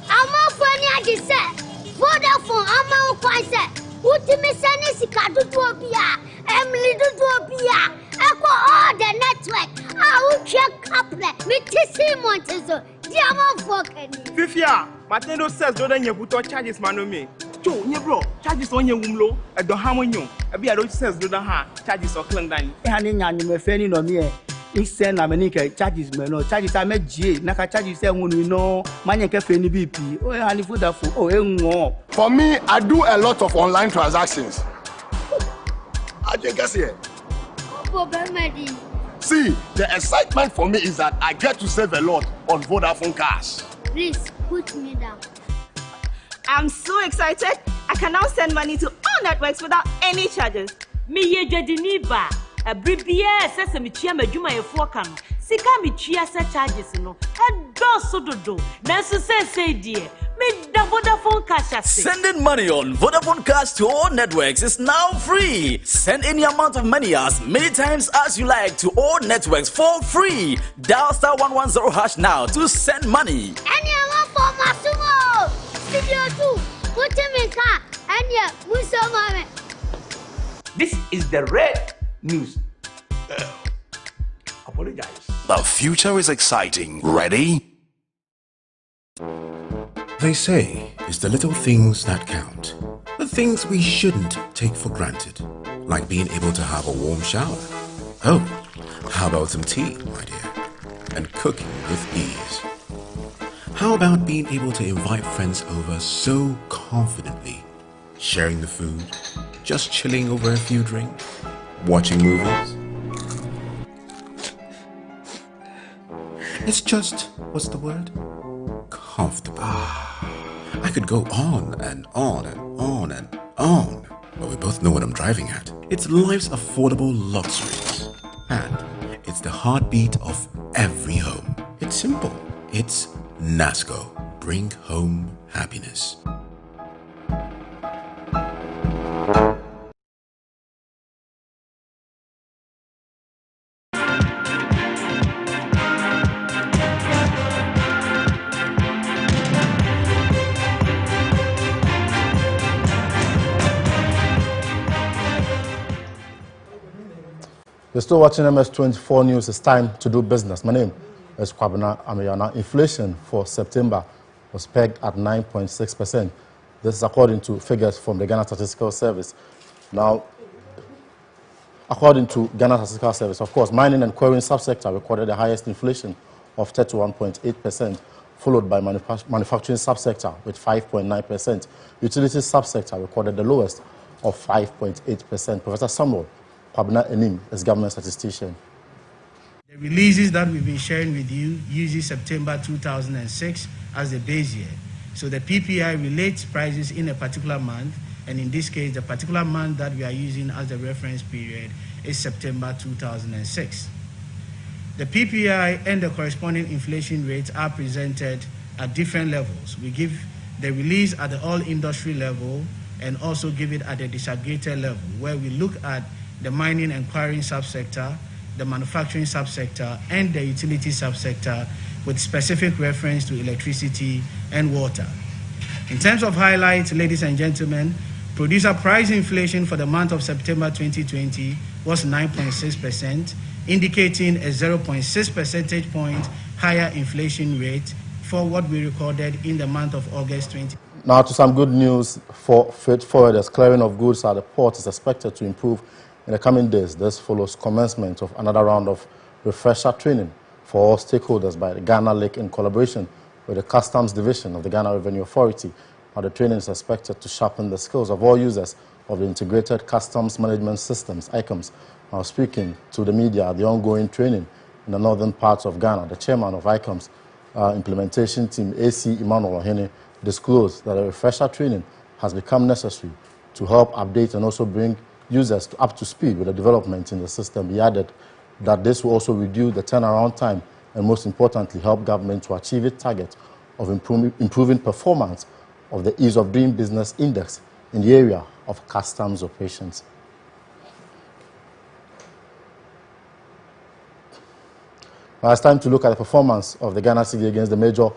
Speaker 27: I'm off when I said, Vodafone, I'm on quite set. Ultimate Senesika to Topia, Emily to Topia, Echo all the network. I will check up there. Me Tissi Montezo, Diamond Falcon.
Speaker 22: Fifia, Matendo says, don't you put charges, Manome. Two, you bro, charges on your wumlo, at the harmonium. A beer says, do not have charges or clandan.
Speaker 28: Handing on your fanny no me. Insend America charges me no charges I met G. Naka charges say when we know money cafe ni BP. Oh, and if Vodafone, oh,
Speaker 29: for me, I do a lot of online transactions. I think I see. See, the excitement for me is that I get to save a lot on Vodafone Cash.
Speaker 27: Please put me down.
Speaker 30: I'm so excited. I can now send money to all networks without any charges.
Speaker 31: Me ye jediniba. A bribia sesame chia majuma e fokan. Sika mi chia se charges no. And do so do. Nansu say dear. Me da Vodafone Cash.
Speaker 32: Sending money on Vodafone Cash to all networks is now free. Send any amount of money as many times as you like to all networks for free. Dial *110# now to send money.
Speaker 27: Any amount for Masumo. Video 2. Put him in car. And yeah, Musomame.
Speaker 26: This is the red news. Apologize.
Speaker 33: The future is exciting. Ready?
Speaker 34: They say it's the little things that count. The things we shouldn't take for granted. Like being able to have a warm shower. Oh, how about some tea, my dear? And cooking with ease. How about being able to invite friends over so confidently? Sharing the food, just chilling over a few drinks, watching movies. It's just, what's the word? Comfortable. I could go on and on and on and on, but we both know what I'm driving at. It's life's affordable luxuries, and it's the heartbeat of every home. It's simple. It's NASCO. Bring home happiness.
Speaker 35: You're still watching MX24 News. It's time to do business. My name is Kwabena Ameyana. Inflation for September was pegged at 9.6%. This is according to figures from the Ghana Statistical Service. Now, According to Ghana Statistical Service, of course, mining and quarrying subsector recorded the highest inflation of 31.8%, followed by manufacturing subsector with 5.9%. Utilities subsector recorded the lowest of 5.8%. Professor Samuel Kwabena Enim is government statistician.
Speaker 28: The releases that we've been sharing with you uses September 2006 as the base year. So the PPI relates prices in a particular month, and in this case, the particular month that we are using as the reference period is September 2006. The PPI and the corresponding inflation rates are presented at different levels. We give the release at the all-industry level and also give it at the disaggregated level, where we look at the mining and quarrying subsector, the manufacturing subsector, and the utility subsector with specific reference to electricity and water. In terms of highlights, ladies and gentlemen, producer price inflation for the month of September 2020 was 9.6%, indicating a 0.6 percentage point higher inflation rate for what we recorded in the month of August 2020.
Speaker 35: Now to some good news for freight forwarders. Clearing of goods at the port is expected to improve in the coming days. This follows commencement of another round of refresher training for all stakeholders by the Ghana Lake in collaboration with the Customs Division of the Ghana Revenue Authority. Now the training is expected to sharpen the skills of all users of the Integrated Customs Management Systems, ICUMS. Now speaking to the media at the ongoing training in the northern parts of Ghana, the chairman of ICUMS implementation team, AC Emmanuel Ohene, disclosed that a refresher training has become necessary to help update and also bring users up to speed with the development in the system. He added that this will also reduce the turnaround time and most importantly help government to achieve its target of improving performance of the Ease of Doing Business Index in the area of customs operations. Now it's time to look at the performance of the Ghana cedi against the major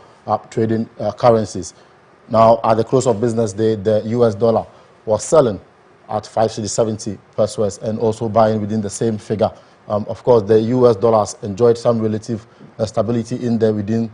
Speaker 35: trading currencies. Now, at the close of business day, the US dollar was selling at 5.70 per US and also buying within the same figure. Of course, the US dollars enjoyed some relative stability in there within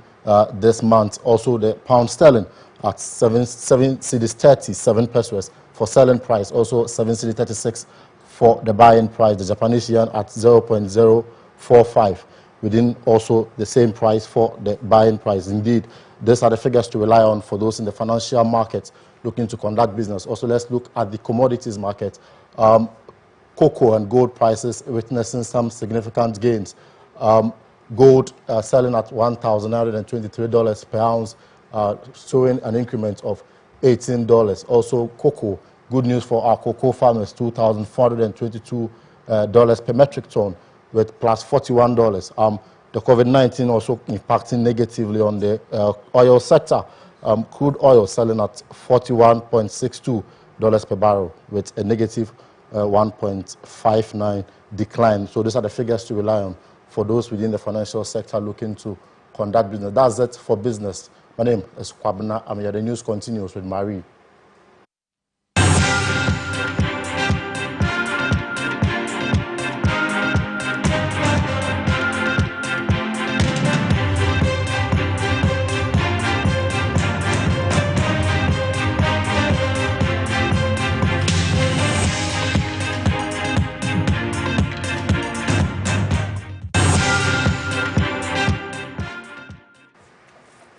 Speaker 35: this month. Also, the pound sterling at 7 cedis 37 per US for selling price, also 7 cedis 36 for the buying price. The Japanese yen at 0.045 within also the same price for the buying price. Indeed, these are the figures to rely on for those in the financial market looking to conduct business. Also, let's look at the commodities market. Cocoa and gold prices witnessing some significant gains. Gold selling at $1,923 per ounce, showing an increment of $18. Also, cocoa, good news for our cocoa farmers, $2,422 per metric ton, with plus $41. The COVID-19 also impacting negatively on the oil sector. Crude oil selling at $41.62 per barrel with a negative 1.59 decline. So these are the figures to rely on for those within the financial sector looking to conduct business. That's it for business. My name is Kwabena. The news continues with Marie.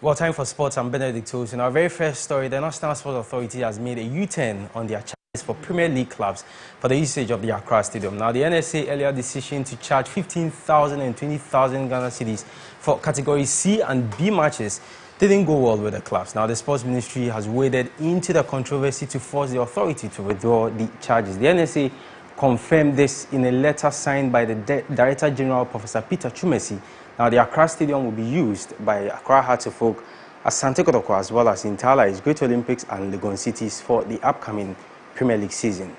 Speaker 6: Well, time for sports. I'm Benedict Toes. In our very first story, the National Sports Authority has made a U-turn on their charges for Premier League clubs for the usage of the Accra Stadium. Now, the NSA earlier decision to charge 15,000 and 20,000 Ghana cedis for Category C and B matches didn't go well with the clubs. Now, the Sports Ministry has waded into the controversy to force the authority to withdraw the charges. The NSA confirmed this in a letter signed by the Director General, Professor Peter Chumesi. Now, the Accra Stadium will be used by Accra Hearts of Oak, Asante Kotoko, as well as Intala, Great Olympics and Legon Cities for the upcoming Premier League season.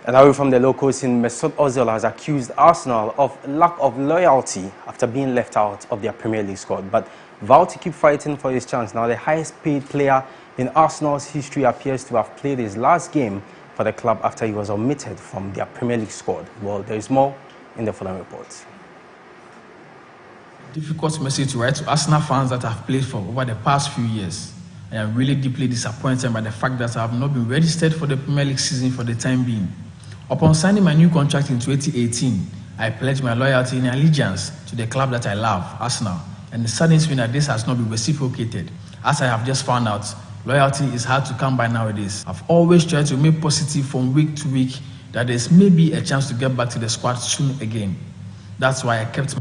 Speaker 6: And away from the locals, in Mesut Ozil has accused Arsenal of lack of loyalty after being left out of their Premier League squad, but vowed to keep fighting for his chance. Now, the highest paid player in Arsenal's history appears to have played his last game for the club after he was omitted from their Premier League squad. Well, there is more in the following reports.
Speaker 7: Difficult message to write to Arsenal fans that have played for over the past few years. I am really deeply disappointed by the fact that I have not been registered for the Premier League season for the time being. Upon signing my new contract in 2018, I pledged my loyalty and allegiance to the club that I love, Arsenal, and it saddens me that this has not been reciprocated. As I have just found out, loyalty is hard to come by nowadays. I've always tried to remain positive from week to week that there's maybe a chance to get back to the squad soon again. That's why I kept.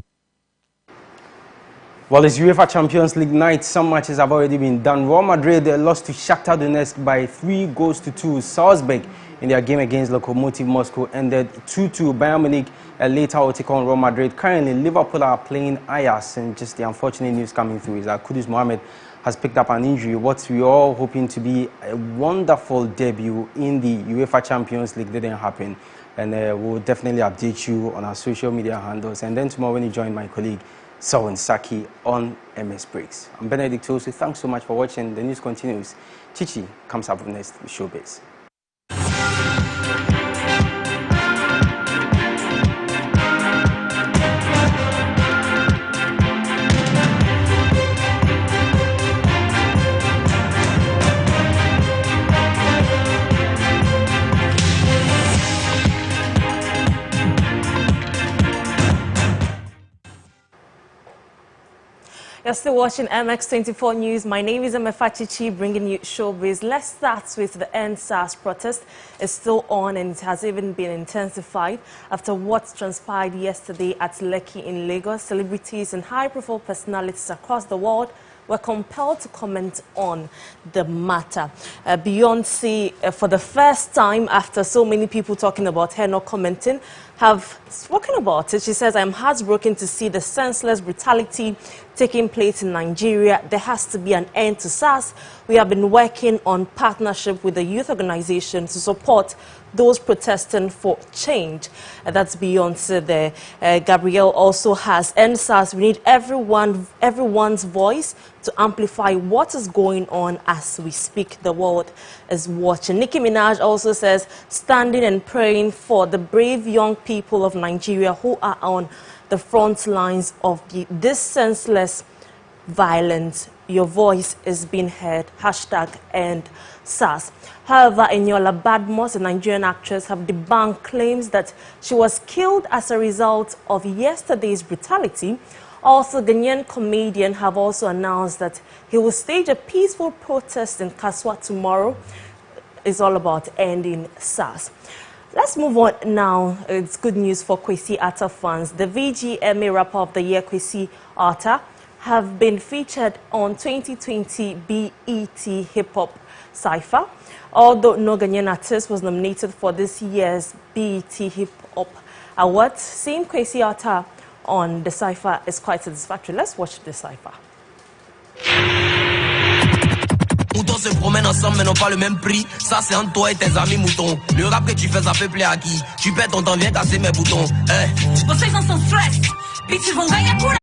Speaker 6: Well, it's UEFA Champions League night. Some matches have already been done. Real Madrid lost to Shakhtar Donetsk by 3-2. Salzburg in their game against Lokomotiv Moscow ended 2-2. Bayern Munich later will take on Real Madrid. Currently, Liverpool are playing Ajax, and just the unfortunate news coming through is that Kudus Mohamed has picked up an injury. What we are all hoping to be a wonderful debut in the UEFA Champions League didn't happen, and we'll definitely update you on our social media handles. And then tomorrow when you join my colleague Selwyn Saki on MS Breaks. I'm Benedict Tosu. Thanks so much for watching. The news continues. Chichi comes up next with Showbiz.
Speaker 3: You're still watching MX24 News. My name is Chichi, bringing you Showbiz. Let's start with the end SARS protest. It's still on and it has even been intensified after what transpired yesterday at Lekki in Lagos. Celebrities and high-profile personalities across the world were compelled to comment on the matter. Beyonce, for the first time after so many people talking about her not commenting, have spoken about it. She says, I'm heartbroken to see the senseless brutality taking place in Nigeria. There has to be an end to SARS. We have been working on partnership with the youth organization to support those protesting for change. That's Beyonce there. Gabrielle also has end SARS. We need everyone's voice to amplify what is going on as we speak. The world is watching. Nicki Minaj also says, standing and praying for the brave young people of Nigeria who are on the front lines of this senseless violence. Your voice is being heard. #end SARS. However, Eniola Badmus, a Nigerian actress, have debunked claims that she was killed as a result of yesterday's brutality. Also, Ghanaian comedian have also announced that he will stage a peaceful protest in Kaswa tomorrow. It's all about ending SARS. Let's move on now. It's good news for Kwesi Arthur fans. The VGMA Rapper of the Year, Kwesi Arthur, have been featured on 2020 BET Hip Hop Cypher. Although no Ghanaian artist was nominated for this year's BET Hip Hop Awards, seeing Kwesi Arthur on the Cypher is quite satisfactory. Let's watch the Cypher.
Speaker 8: Moutons se promènent ensemble mais n'ont pas le même prix. Ça c'est entre toi et tes amis moutons. Le rap que tu fais ça fait plaisir à qui? Tu perds ton temps, viens casser mes boutons. Vocês não são stress. Bitches vão ganhar por.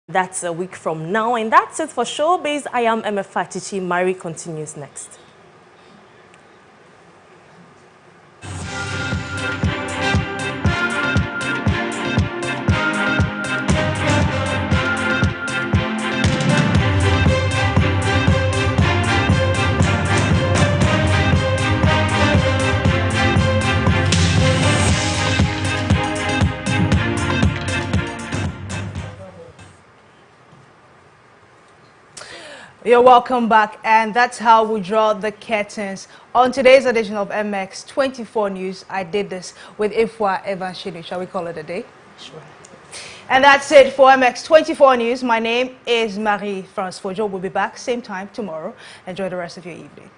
Speaker 3: That's a week from now, and that's it for Showbiz. I am Chichi. Mari continues next.
Speaker 1: You're welcome back, and that's how we draw the curtains on today's edition of MX24 News. I did this with Ifwa Evanshinu. Shall we call it a day? Sure. And that's it for MX24 News. My name is Marie-France Fojo. We'll be back same time tomorrow. Enjoy the rest of your evening.